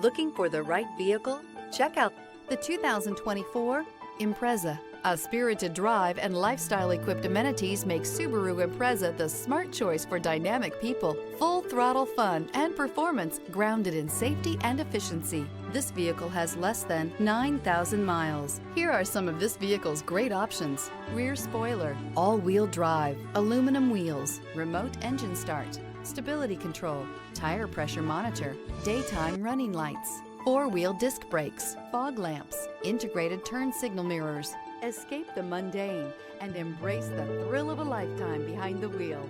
Looking for the right vehicle? Check out the 2024 Impreza. A spirited drive and lifestyle-equipped amenities make Subaru Impreza the smart choice for dynamic people. Full-throttle fun and performance grounded in safety and efficiency. This vehicle has less than 9,000 miles. Here are some of this vehicle's great options: rear spoiler, all-wheel drive, aluminum wheels, remote engine start, stability control, tire pressure monitor, daytime running lights, four-wheel disc brakes, fog lamps, integrated turn signal mirrors. Escape the mundane and embrace the thrill of a lifetime behind the wheel.